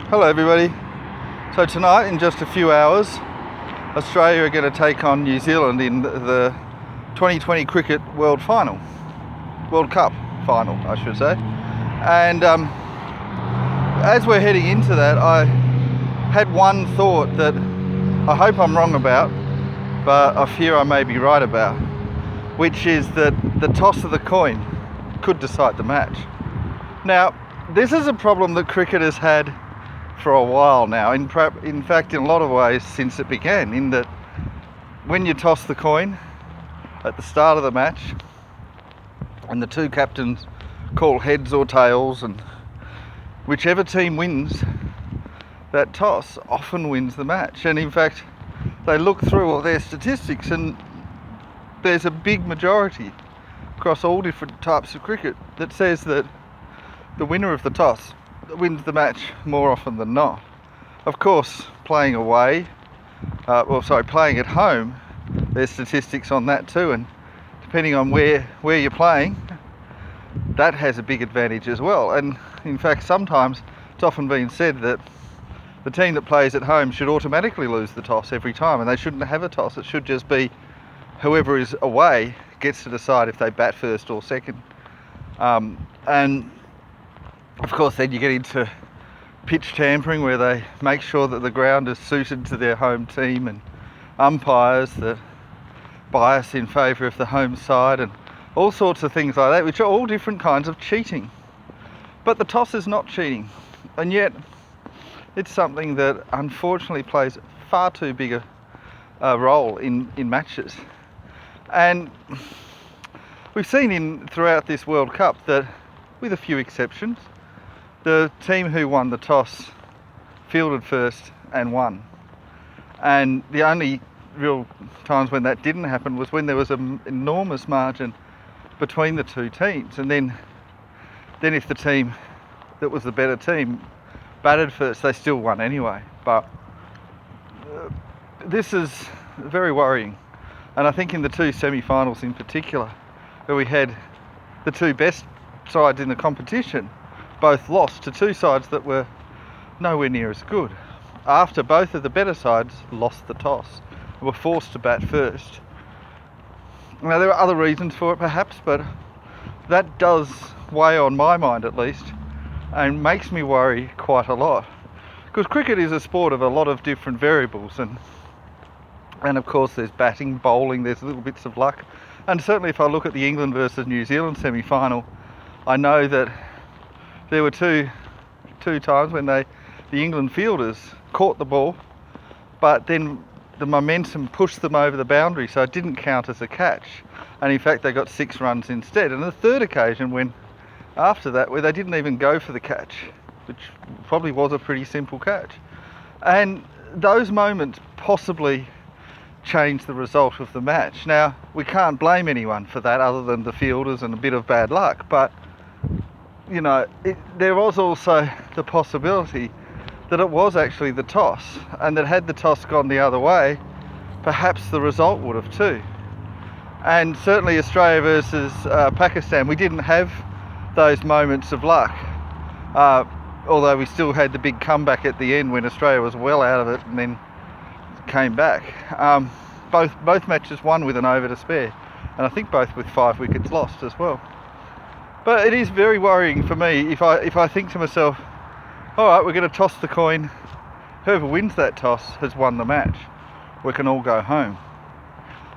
Hello everybody. So tonight, in just a few hours, Australia are going to take on New Zealand in the 2020 Cricket World Cup final, I should say. And as we're heading into that, I had one thought that I hope I'm wrong about, but I fear I may be right about, which is that the toss of the coin could decide the match. Now, this is a problem that cricket has had for a while now, in fact in a lot of ways since it began, in that when you toss the coin at the start of the match and the two captains call heads or tails, and whichever team wins that toss often wins the match. And in fact they look through all their statistics and there's a big majority across all different types of cricket that says that the winner of the toss wins the match more often than not. Of course, playing at home, there's statistics on that too, and depending on where you're playing, that has a big advantage as well. And in fact, sometimes it's often been said that the team that plays at home should automatically lose the toss every time, and they shouldn't have a toss. It should just be whoever is away gets to decide if they bat first or second. And of course, then you get into pitch tampering, where they make sure that the ground is suited to their home team, and umpires that bias in favour of the home side, and all sorts of things like that, which are all different kinds of cheating. But the toss is not cheating, and yet it's something that unfortunately plays far too big a role in matches. And we've seen throughout this World Cup that, with a few exceptions, the team who won the toss fielded first and won. And the only real times when that didn't happen was when there was an enormous margin between the two teams. And then if the team that was the better team batted first, they still won anyway. But this is very worrying. And I think in the two semi-finals in particular, where we had the two best sides in the competition both lost to two sides that were nowhere near as good, after both of the better sides lost the toss and were forced to bat first. Now, there are other reasons for it perhaps, but that does weigh on my mind at least, and makes me worry quite a lot, because cricket is a sport of a lot of different variables, and of course there's batting, bowling, there's little bits of luck. And certainly if I look at the England versus New Zealand semi-final, I know that there were two times when the England fielders caught the ball, but then the momentum pushed them over the boundary, so it didn't count as a catch. And in fact, they got 6 runs instead. And the third occasion, after that, where they didn't even go for the catch, which probably was a pretty simple catch. And those moments possibly changed the result of the match. Now, we can't blame anyone for that other than the fielders and a bit of bad luck, but you know, there was also the possibility that it was actually the toss, and that had the toss gone the other way, perhaps the result would have too. And certainly Australia versus Pakistan, we didn't have those moments of luck, although we still had the big comeback at the end when Australia was well out of it and then came back. Both matches won with an over to spare, and I think both with 5 wickets lost as well. But it is very worrying for me if I think to myself, all right, we're going to toss the coin, whoever wins that toss has won the match, we can all go home.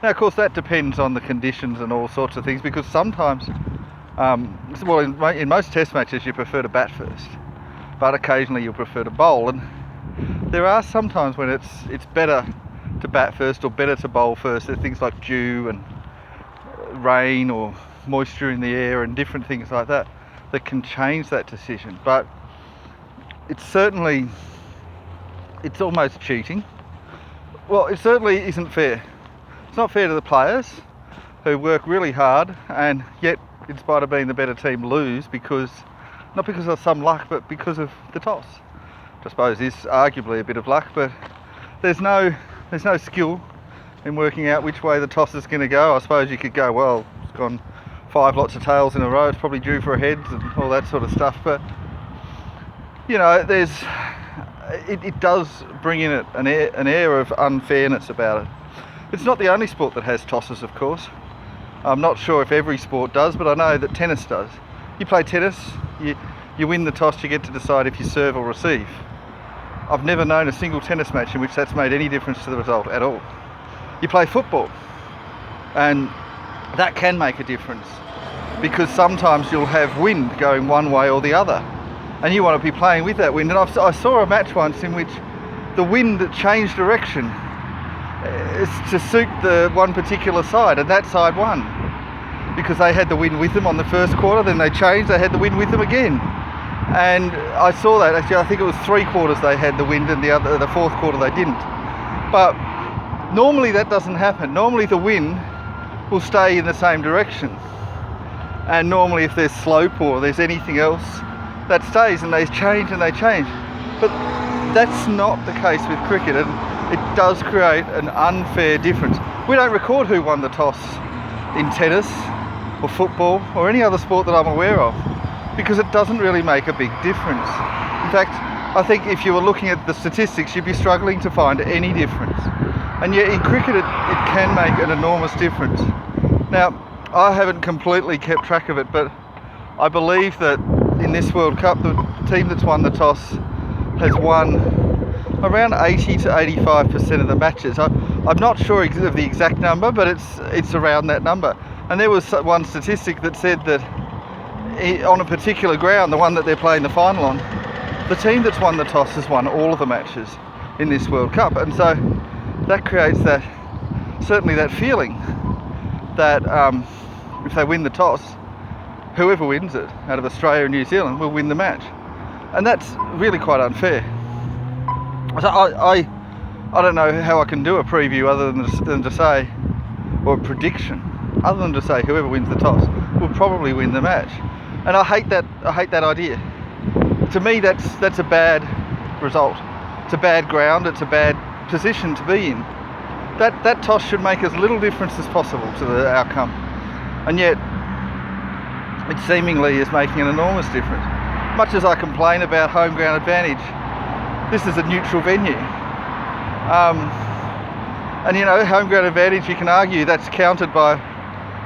Now, of course, that depends on the conditions and all sorts of things, because sometimes, in most test matches you prefer to bat first, but occasionally you'll prefer to bowl, and there are sometimes when it's better to bat first or better to bowl first. There's things like dew and rain or moisture in the air and different things like that can change that decision. But it's almost cheating. Well, it certainly isn't fair. It's not fair to the players who work really hard and yet, in spite of being the better team, lose not because of some luck, but because of the toss. I suppose is arguably a bit of luck, but there's no skill in working out which way the toss is going to go. I suppose you could go, well, it's gone 5 lots of tails in a row, it's probably due for a heads and all that sort of stuff, but you know, there's it does bring in it an air of unfairness about it. It's not the only sport that has tosses, of course. I'm not sure if every sport does, but I know that tennis does. You play tennis, you win the toss, you get to decide if you serve or receive. I've never known a single tennis match in which that's made any difference to the result at all. You play football, and that can make a difference, because sometimes you'll have wind going one way or the other, and you want to be playing with that wind. And I saw a match once in which the wind changed direction to suit the one particular side, and that side won because they had the wind with them on the first quarter. Then they changed, they had the wind with them again, and I saw that. Actually, I think it was 3 quarters they had the wind, and the fourth quarter they didn't. But normally that doesn't happen. Normally the wind will stay in the same direction, and normally if there's slope or there's anything else, that stays, and they change and they change. But that's not the case with cricket, and it does create an unfair difference. We don't record who won the toss in tennis or football or any other sport that I'm aware of, because it doesn't really make a big difference. In fact, I think if you were looking at the statistics, you'd be struggling to find any difference. And yet in cricket it can make an enormous difference. Now, I haven't completely kept track of it, but I believe that in this World Cup, the team that's won the toss has won around 80 to 85% of the matches. I'm not sure of the exact number, but it's around that number. And there was one statistic that said that on a particular ground, the one that they're playing the final on, the team that's won the toss has won all of the matches in this World Cup. And so that creates certainly that feeling that if they win the toss, whoever wins it out of Australia and New Zealand will win the match. And that's really quite unfair. So I don't know how I can do a preview other than to say, or a prediction, other than to say whoever wins the toss will probably win the match. And I hate that idea. To me, that's a bad result. It's a bad ground. It's a bad position to be in. That toss should make as little difference as possible to the outcome, and yet it seemingly is making an enormous difference. Much as I complain about home ground advantage, this is a neutral venue. And you know, home ground advantage, you can argue that's countered by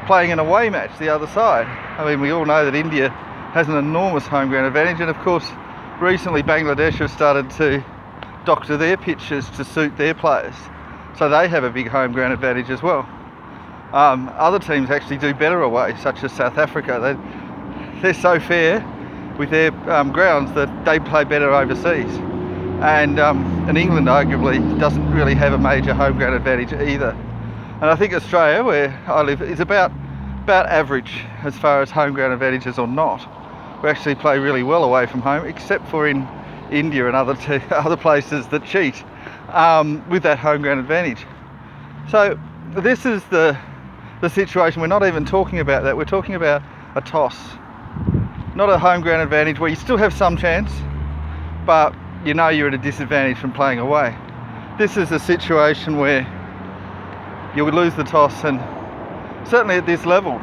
playing an away match the other side. I mean, we all know that India has an enormous home ground advantage, and of course recently Bangladesh have started to doctor their pitches to suit their players, so they have a big home ground advantage as well. Other teams actually do better away, such as South Africa. They're so fair with their grounds that they play better overseas. And England arguably doesn't really have a major home ground advantage either. And I think Australia, where I live, is about average as far as home ground advantages or not. We actually play really well away from home, except for in India and other places that cheat with that home ground advantage. So this is the situation. We're not even talking about that. We're talking about a toss, not a home ground advantage where you still have some chance, but you know you're at a disadvantage from playing away. This is a situation where you would lose the toss, and certainly at this level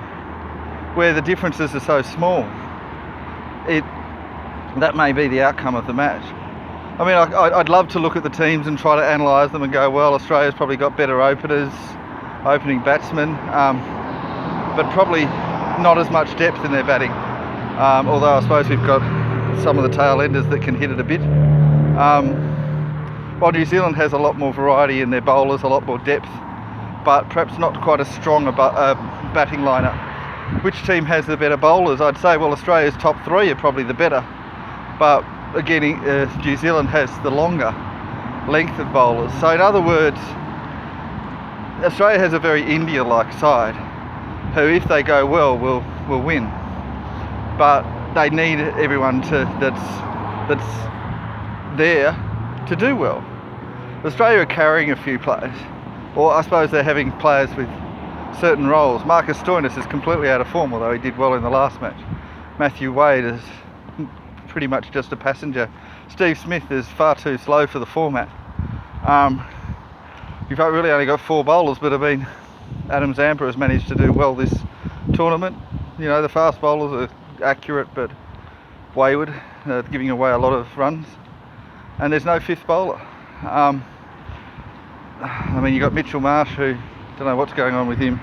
where the differences are so small, that may be the outcome of the match. I mean, I'd love to look at the teams and try to analyse them and go, well, Australia's probably got better openers, opening batsmen, but probably not as much depth in their batting, although I suppose we've got some of the tail enders that can hit it a bit. While New Zealand has a lot more variety in their bowlers, a lot more depth, but perhaps not quite as strong a batting lineup. Which team has the better bowlers? I'd say, well, Australia's top 3 are probably the better, but again, New Zealand has the longer length of bowlers. So in other words, Australia has a very India-like side, who, if they go well, will win. But they need everyone that's there to do well. Australia are carrying a few players, or I suppose they're having players with certain roles. Marcus Stoinis is completely out of form, although he did well in the last match. Matthew Wade is pretty much just a passenger. Steve Smith is far too slow for the format. You've really only got 4 bowlers, but I mean, Adam Zampa has managed to do well this tournament. You know, the fast bowlers are accurate but wayward, giving away a lot of runs. and there's no fifth bowler. I mean, you got Mitchell Marsh, who don't know what's going on with him.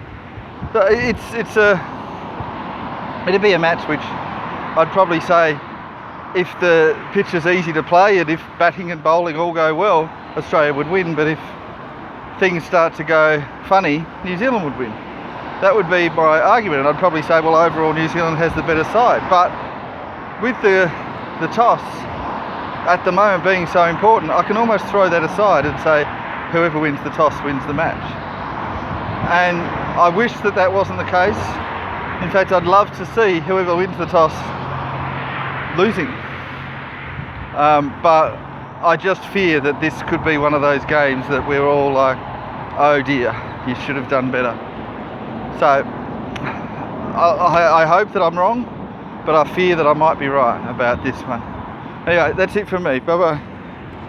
So it'd be a match which I'd probably say, if the pitch is easy to play and if batting and bowling all go well, Australia would win. But if things start to go funny, New Zealand would win. That would be my argument, and I'd probably say, well, overall New Zealand has the better side. But with the toss at the moment being so important, I can almost throw that aside and say whoever wins the toss wins the match. And I wish that that wasn't the case. In fact, I'd love to see whoever wins the toss losing. But I just fear that this could be one of those games that we're all like, oh dear, you should have done better. So I hope that I'm wrong, but I fear that I might be right about this one. Anyway, that's it from me. Bye bye.